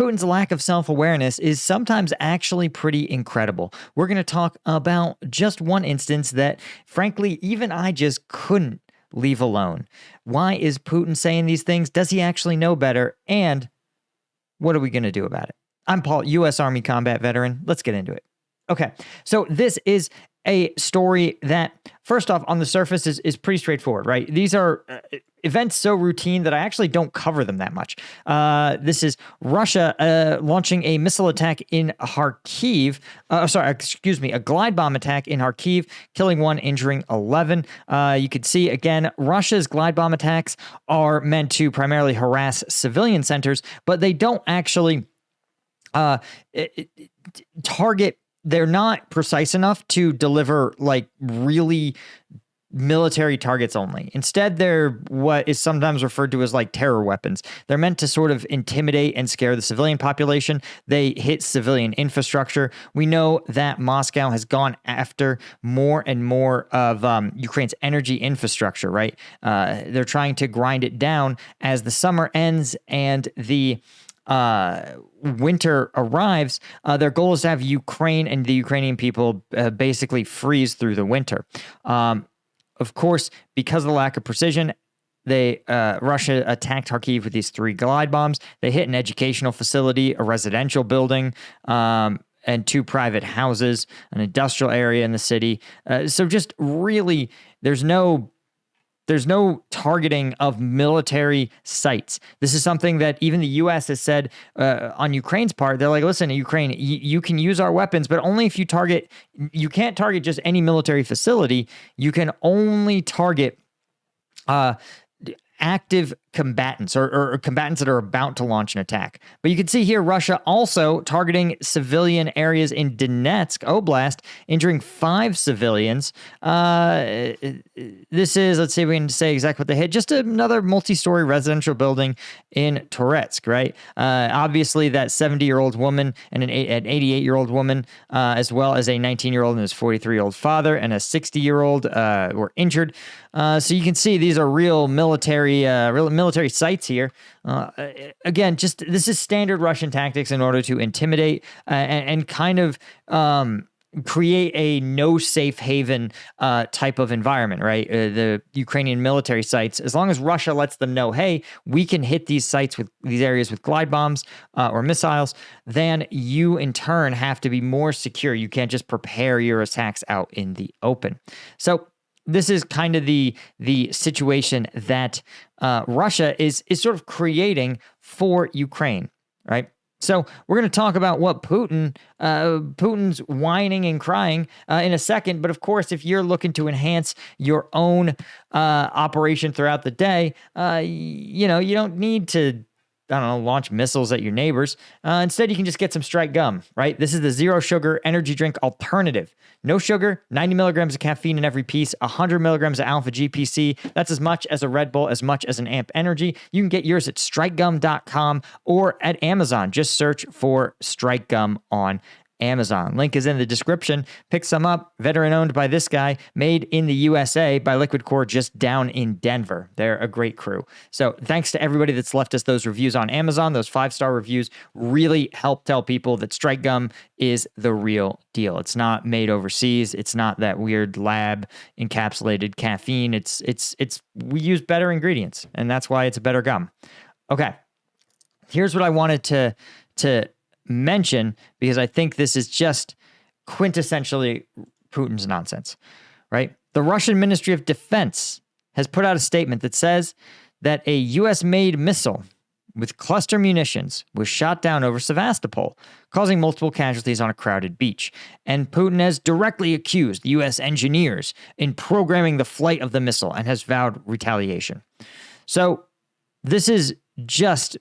Putin's lack of self-awareness is sometimes actually pretty incredible. We're going to talk about just one instance that, frankly, even I just couldn't leave alone. Why is Putin saying these things? Does he actually know better? And what are we going to do about it? I'm Paul, U.S. Army combat veteran. Let's get into it. Okay, so this is a story that, first off, on the surface is pretty straightforward, right? These are events so routine that I actually don't cover them that much. This is Russia launching a missile attack in Kharkiv. A glide bomb attack in Kharkiv, killing 1, injuring 11. You can see, again, Russia's glide bomb attacks are meant to primarily harass civilian centers, but they don't actually target. They're not precise enough to deliver like really military targets only. Instead, they're what is sometimes referred to as like terror weapons. They're meant to sort of intimidate and scare the civilian population. They hit civilian infrastructure. We know that Moscow has gone after more and more of Ukraine's energy infrastructure, right? They're trying to grind it down as the summer ends and the winter arrives. Their goal is to have Ukraine and the Ukrainian people basically freeze through the winter. Of course, because of the lack of precision, Russia attacked Kharkiv with these 3 glide bombs. They hit an educational facility, a residential building, and 2 private houses, an industrial area in the city. So just really, there's no targeting of military sites. This is something that even the U.S. has said on Ukraine's part. They're like, listen, Ukraine, you can use our weapons, but only if you can't target just any military facility. You can only target active combatants or combatants that are about to launch an attack. But you can see here, Russia also targeting civilian areas in Donetsk Oblast, injuring 5 civilians. This is, let's see if we can say exactly what they hit. Just another multi-story residential building in Toretsk, right? Obviously, that 70-year-old woman and an 88-year-old woman, as well as a 19-year-old and his 43-year-old father and a 60-year-old were injured. So you can see these are real military sites here. Again, just this is standard Russian tactics in order to intimidate and kind of create a no safe haven type of environment, right? The Ukrainian military sites, as long as Russia lets them know, hey, we can hit these sites with these areas with glide bombs or missiles, then you in turn have to be more secure. You can't just prepare your attacks out in the open. So this is kind of the situation that Russia is sort of creating for Ukraine, right? So we're going to talk about what Putin's whining and crying in a second. But of course, if you're looking to enhance your own operation throughout the day, you don't need to, launch missiles at your neighbors. Instead, you can just get some Strike Gum, right? This is the zero sugar energy drink alternative. No sugar, 90 milligrams of caffeine in every piece, 100 milligrams of alpha GPC. That's as much as a Red Bull, as much as an Amp Energy. You can get yours at strikegum.com or at Amazon. Just search for Strike Gum on Amazon. Link is in the description. Pick some up. Veteran owned by this guy. Made in the USA by Liquid Core just down in Denver. They're a great crew. So thanks to everybody that's left us those reviews on Amazon. Those 5-star reviews really help tell people that Strike Gum is the real deal. It's not made overseas. It's not that weird lab encapsulated caffeine. We use better ingredients, and that's why it's a better gum. Okay. Here's what I wanted to mention, because I think this is just quintessentially Putin's nonsense, right? The Russian Ministry of Defense has put out a statement that says that a U.S.-made missile with cluster munitions was shot down over Sevastopol, causing multiple casualties on a crowded beach. And Putin has directly accused the U.S. engineers in programming the flight of the missile and has vowed retaliation. So this is just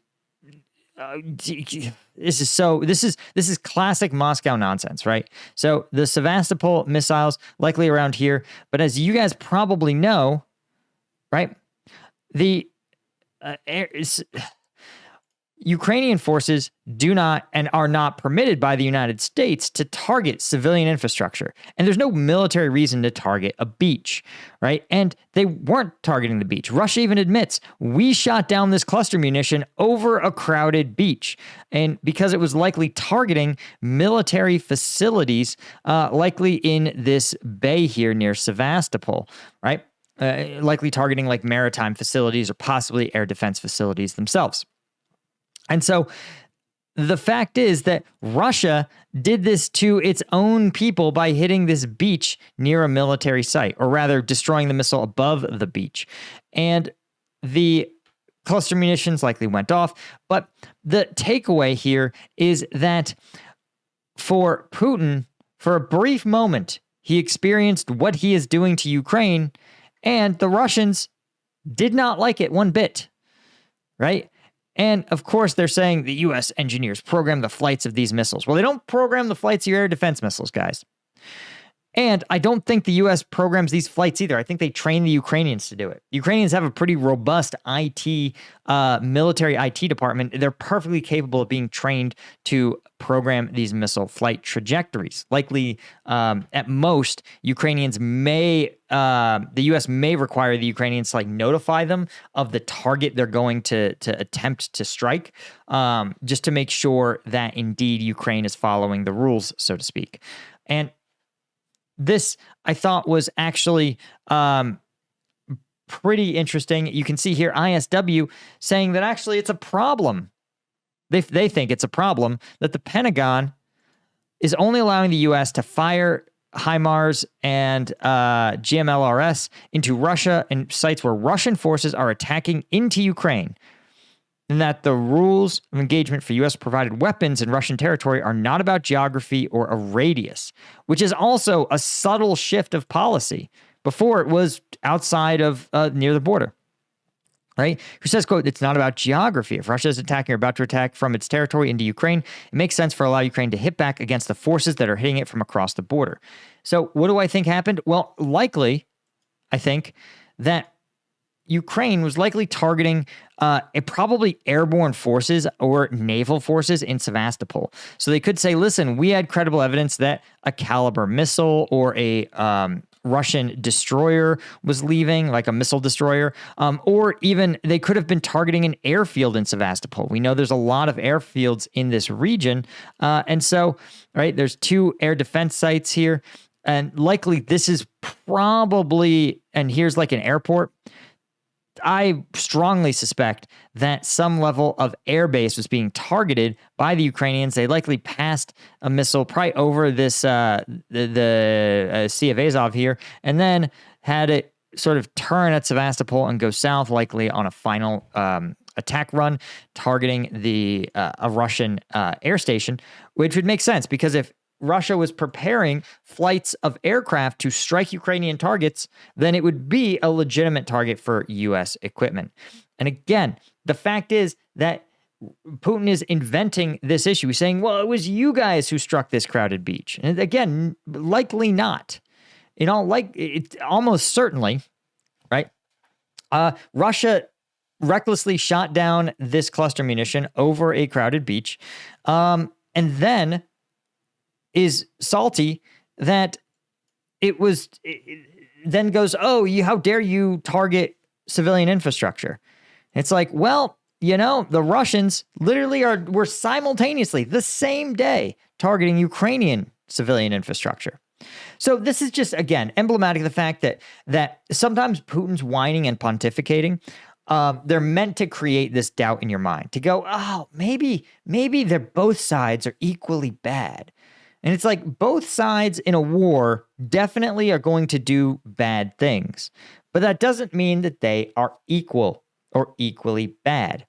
this is classic Moscow nonsense, right? So the Sevastopol missiles likely around here, but as you guys probably know, right, Ukrainian forces do not and are not permitted by the United States to target civilian infrastructure. And there's no military reason to target a beach, right? And they weren't targeting the beach. Russia even admits, we shot down this cluster munition over a crowded beach. And because it was likely targeting military facilities, likely in this bay here near Sevastopol, right? Likely targeting like maritime facilities or possibly air defense facilities themselves. And so the fact is that Russia did this to its own people by hitting this beach near a military site, or rather destroying the missile above the beach. And the cluster munitions likely went off. But the takeaway here is that for Putin, for a brief moment, he experienced what he is doing to Ukraine, and the Russians did not like it one bit, right? And of course, they're saying the U.S. engineers program the flights of these missiles. Well, they don't program the flights of your air defense missiles, guys. And I don't think the U.S. programs these flights either. I think they train the Ukrainians to do it. Ukrainians have a pretty robust IT, military IT department. They're perfectly capable of being trained to program these missile flight trajectories. Likely, at most, Ukrainians may, the U.S. may require the Ukrainians to like notify them of the target they're going to attempt to strike, just to make sure that indeed Ukraine is following the rules, so to speak. And this, I thought, was actually pretty interesting. You can see here ISW saying that actually it's a problem. They think it's a problem that the Pentagon is only allowing the U.S. to fire HIMARS and GMLRS into Russia and sites where Russian forces are attacking into Ukraine, and that the rules of engagement for U.S.-provided weapons in Russian territory are not about geography or a radius, which is also a subtle shift of policy. Before, it was outside of near the border, right? Who says, quote, it's not about geography. If Russia is attacking or about to attack from its territory into Ukraine, it makes sense for allow Ukraine to hit back against the forces that are hitting it from across the border. So what do I think happened? Well, likely, I think that Ukraine was likely targeting probably airborne forces or naval forces in Sevastopol. So they could say, listen, we had credible evidence that a Caliber missile or a Russian destroyer was leaving, like a missile destroyer, or even they could have been targeting an airfield in Sevastopol. We know there's a lot of airfields in this region. And so, right, there's 2 air defense sites here. And likely this is probably, and here's like an airport. I strongly suspect that some level of airbase was being targeted by the Ukrainians. They likely passed a missile probably over this the Sea of Azov here, and then had it sort of turn at Sevastopol and go south, likely on a final attack run, targeting a Russian air station, which would make sense because if Russia was preparing flights of aircraft to strike Ukrainian targets, then it would be a legitimate target for U.S. equipment. And again, the fact is that Putin is inventing this issue. He's saying, well, it was you guys who struck this crowded beach. And again, likely not. It's almost certainly, right? Russia recklessly shot down this cluster munition over a crowded beach. And then is salty that it then goes, oh, how dare you target civilian infrastructure? It's like, well, the Russians literally were simultaneously the same day targeting Ukrainian civilian infrastructure. So this is just, again, emblematic of the fact that sometimes Putin's whining and pontificating, they're meant to create this doubt in your mind, to go, oh, maybe they're both sides are equally bad. And it's like both sides in a war definitely are going to do bad things, but that doesn't mean that they are equal or equally bad.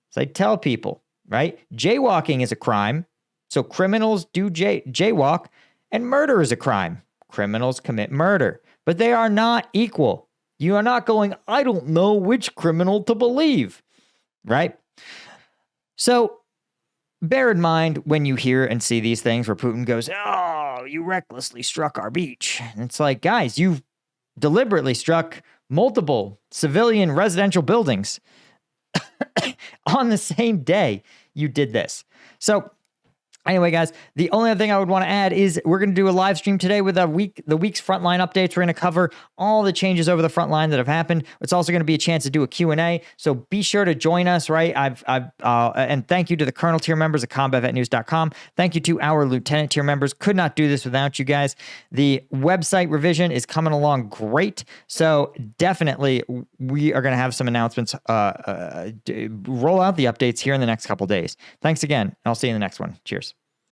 So I tell people, right? Jaywalking is a crime, so criminals do jaywalk, and murder is a crime. Criminals commit murder, but they are not equal. You are not going, I don't know which criminal to believe, right? So bear in mind when you hear and see these things where Putin goes, oh, you recklessly struck our beach. And it's like, guys, you've deliberately struck multiple civilian residential buildings on the same day. you did this. So anyway, guys, the only other thing I would want to add is we're going to do a live stream today with the week's frontline updates. We're going to cover all the changes over the front line that have happened. It's also going to be a chance to do a Q&A. So be sure to join us, right? And thank you to the Colonel tier members at combatvetnews.com. Thank you to our Lieutenant tier members. Could not do this without you guys. The website revision is coming along great. So definitely we are going to have some announcements, roll out the updates here in the next couple days. Thanks again. And I'll see you in the next one. Cheers.